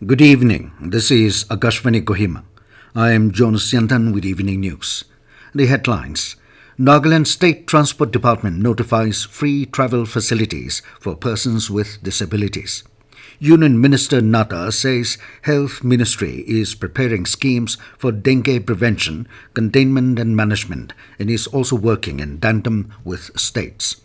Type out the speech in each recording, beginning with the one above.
Good evening. This is Akashvani Kohima. I am Jonas Yantan with Evening News. The headlines. Nagaland State Transport Department notifies free travel facilities for persons with disabilities. Union Minister Nadda says Health Ministry is preparing schemes for dengue prevention, containment and management and is also working in tandem with states.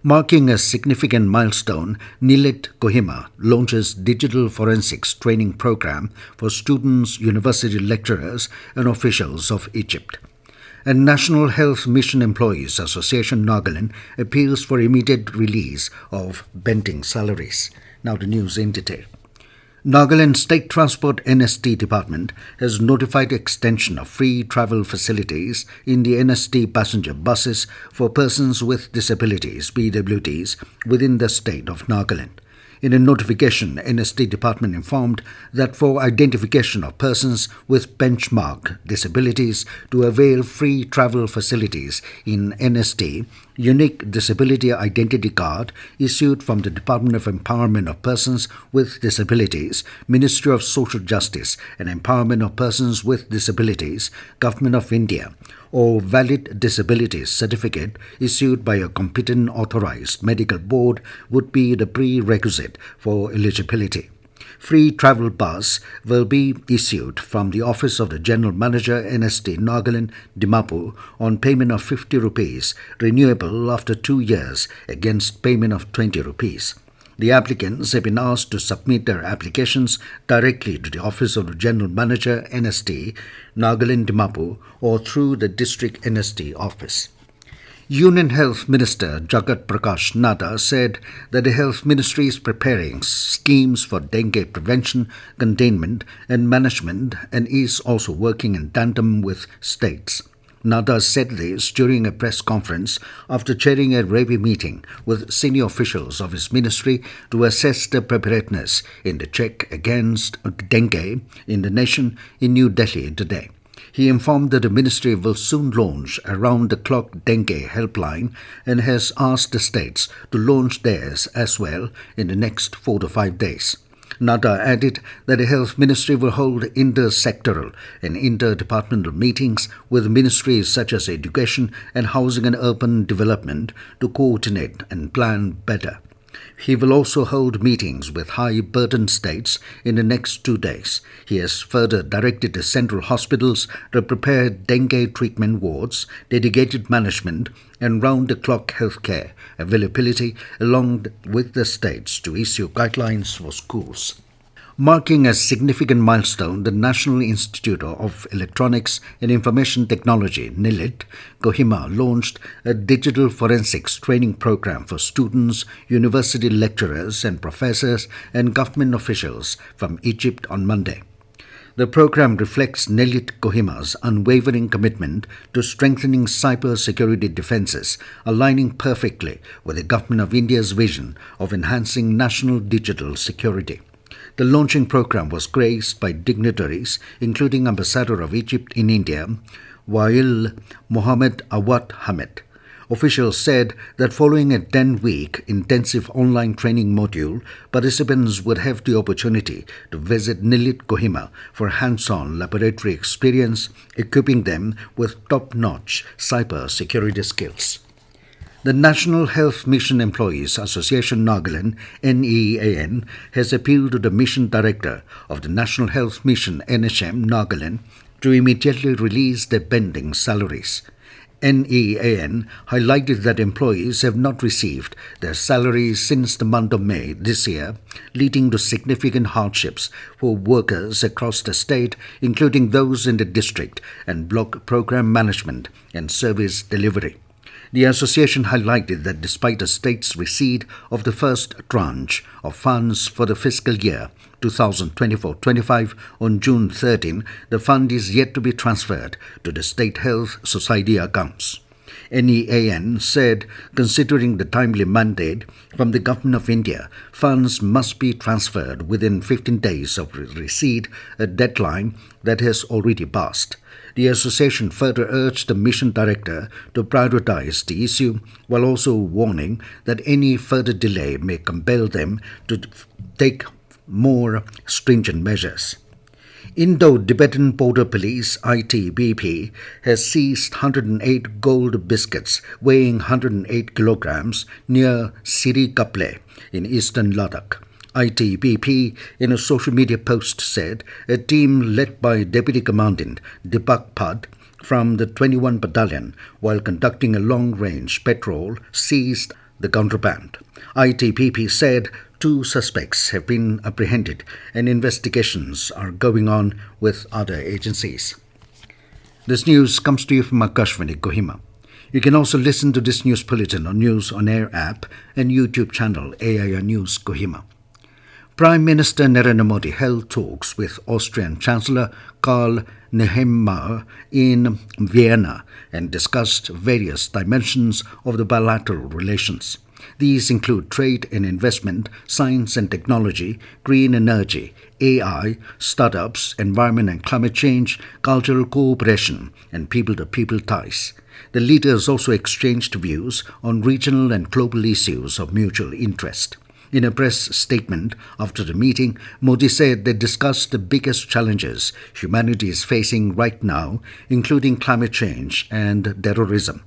Marking a significant milestone, NIELIT Kohima launches digital forensics training program for students, university lecturers and officials of Egypt. And National Health Mission Employees Association Nagaland appeals for immediate release of bending salaries. Now the news in detail. Nagaland State Transport NST Department has notified extension of free travel facilities in the NST passenger buses for persons with disabilities (PWDs) within the state of Nagaland. In a notification, NST Department informed that for identification of persons with benchmark disabilities to avail free travel facilities in NST, unique disability identity card issued from the Department of Empowerment of Persons with Disabilities, Ministry of Social Justice and Empowerment of Persons with Disabilities, Government of India, or valid disability certificate issued by a competent authorized medical board would be the prerequisite for eligibility. Free travel pass will be issued from the Office of the General Manager NST Nagaland, Dimapur on payment of 50 rupees, renewable after 2 years against payment of 20 rupees. The applicants have been asked to submit their applications directly to the Office of the General Manager NST, Nagaland Dimapur, or through the District NST office. Union Health Minister Jagat Prakash Nadda said that the Health Ministry is preparing schemes for dengue prevention, containment and management and is also working in tandem with states. Nadda said this during a press conference after chairing a review meeting with senior officials of his ministry to assess the preparedness in the check against dengue in the nation in New Delhi today. He informed that the ministry will soon launch a round-the-clock dengue helpline and has asked the states to launch theirs as well in the next 4 to 5 days. Nadda added that the Health Ministry will hold inter-sectoral and inter-departmental meetings with ministries such as Education and Housing and Urban Development to coordinate and plan better. He will also hold meetings with high-burden states in the next 2 days. He has further directed the central hospitals to prepare dengue treatment wards, dedicated management, and round-the-clock healthcare availability along with the states to issue guidelines for schools. Marking a significant milestone, the National Institute of Electronics and Information Technology, NIELIT Kohima, launched a digital forensics training program for students, university lecturers and professors and government officials from Egypt on Monday. The program reflects NIELIT Kohima's unwavering commitment to strengthening cyber security defenses, aligning perfectly with the Government of India's vision of enhancing national digital security. The launching program was graced by dignitaries, including Ambassador of Egypt in India, Wael Mohammed Awad Hamid. Officials said that following a 10-week intensive online training module, participants would have the opportunity to visit NIELIT Kohima for hands-on laboratory experience, equipping them with top-notch cyber security skills. The National Health Mission Employees Association Nagaland, NEAN, has appealed to the Mission Director of the National Health Mission NHM Nagaland to immediately release their pending salaries. NEAN highlighted that employees have not received their salaries since the month of May this year, leading to significant hardships for workers across the state, including those in the district and block program management and service delivery. The association highlighted that despite the state's receipt of the first tranche of funds for the fiscal year 2024-25 on June 13, the fund is yet to be transferred to the State Health Society accounts. NEAN said, considering the timely mandate from the Government of India, funds must be transferred within 15 days of receipt, a deadline that has already passed. The association further urged the mission director to prioritize the issue while also warning that any further delay may compel them to take more stringent measures. Indo-Tibetan Border Police (ITBP) has seized 108 gold biscuits weighing 108 kilograms near Siri Kaple in eastern Ladakh. ITBP, in a social media post, said a team led by Deputy Commandant Deepak Pad from the 21 Battalion, while conducting a long-range patrol, seized the contraband. ITBP said 2 suspects have been apprehended and investigations are going on with other agencies. This news comes to you from Akashvani, Kohima. You can also listen to this news bulletin on News on Air app and YouTube channel AIR News Kohima. Prime Minister Narendra Modi held talks with Austrian Chancellor Karl Nehammer in Vienna and discussed various dimensions of the bilateral relations. These include trade and investment, science and technology, green energy, AI, startups, environment and climate change, cultural cooperation, and people-to-people ties. The leaders also exchanged views on regional and global issues of mutual interest. In a press statement after the meeting, Modi said they discussed the biggest challenges humanity is facing right now, including climate change and terrorism.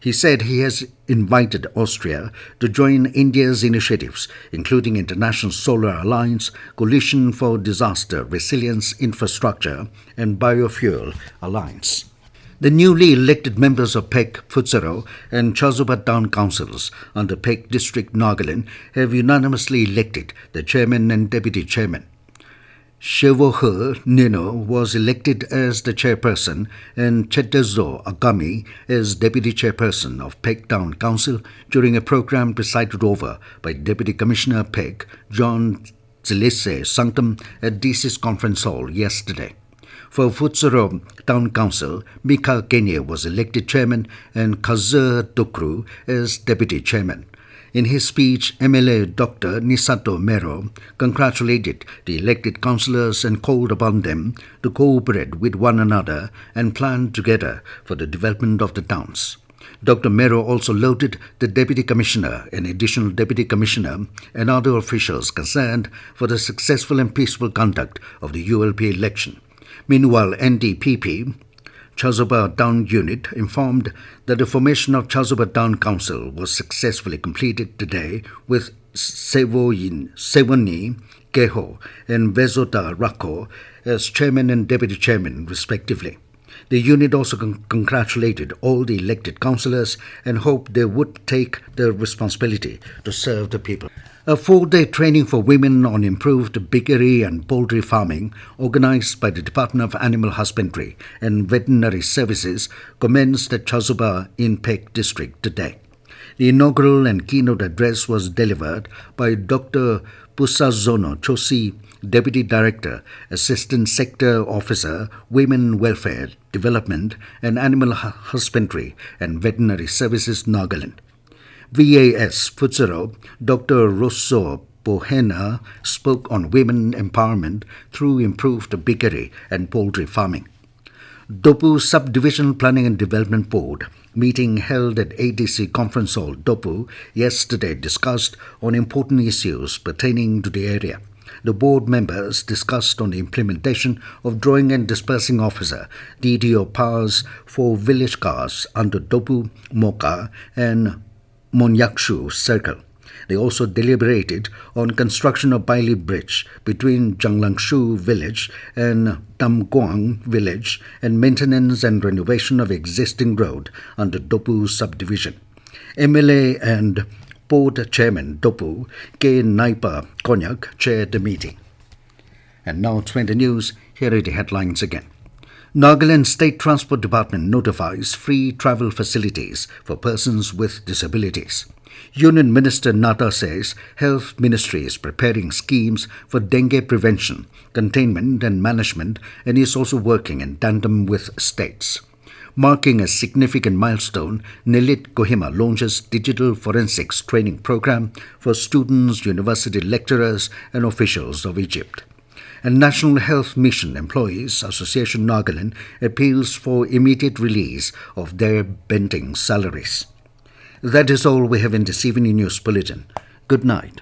He said he has invited Austria to join India's initiatives, including International Solar Alliance, Coalition for Disaster Resilience Infrastructure, and Biofuel Alliance. The newly elected members of Pek, Futsero, and Chazuba Town Councils under Pek District, Nagaland have unanimously elected the chairman and deputy chairman. Shevohe Nino was elected as the chairperson and Chetezo Agami as deputy chairperson of Pek Town Council during a program presided over by Deputy Commissioner Pek, John Zilese Sanctum, at DC's conference hall yesterday. For Futsero Town Council, Mika Kenya was elected chairman and Kazur Tukru as deputy chairman. In his speech, MLA Dr. Nisato Mero congratulated the elected councillors and called upon them to cooperate with one another and plan together for the development of the towns. Dr. Mero also lauded the Deputy Commissioner and Additional Deputy Commissioner and other officials concerned for the successful and peaceful conduct of the ULP election. Meanwhile, NDPP Chazuba Town Unit informed that the formation of Chazuba Town Council was successfully completed today with Sevoni Keho and Vezota Rako as chairman and deputy chairman, respectively. The unit also congratulated all the elected councillors and hoped they would take their responsibility to serve the people. A 4-day training for women on improved piggery and poultry farming, organized by the Department of Animal Husbandry and Veterinary Services, commenced at Chazuba in Pek District today. The inaugural and keynote address was delivered by Dr. Pusazono Chosi, Deputy Director, Assistant Sector Officer, Women Welfare, Development and Animal Husbandry and Veterinary Services, Nagaland. VAS Futsero, Dr. Rosso Pohena spoke on women empowerment through improved piggery and poultry farming. Dopu Subdivision Planning and Development Board meeting held at ADC Conference Hall, Dopu, yesterday discussed on important issues pertaining to the area. The board members discussed on the implementation of Drawing and Dispersing Officer DDO powers for village cars under Dopu, Moka and Monyakshu Circle. They also deliberated on construction of Bailey Bridge between Janglangshu Village and Tamguang Village and maintenance and renovation of existing road under Dopu Subdivision. MLA and Board Chairman Dopu K. Naipa Konyak chaired the meeting. And now 20 news, here are the headlines again. Nagaland State Transport Department notifies free travel facilities for persons with disabilities. Union Minister Nadda says Health Ministry is preparing schemes for dengue prevention, containment and management and is also working in tandem with states. Marking a significant milestone, NIELIT Kohima launches digital forensics training program for students, university lecturers and officials of Egypt. And National Health Mission Employees Association Nagaland appeals for immediate release of their bending salaries. That is all we have in this evening news bulletin. Good night.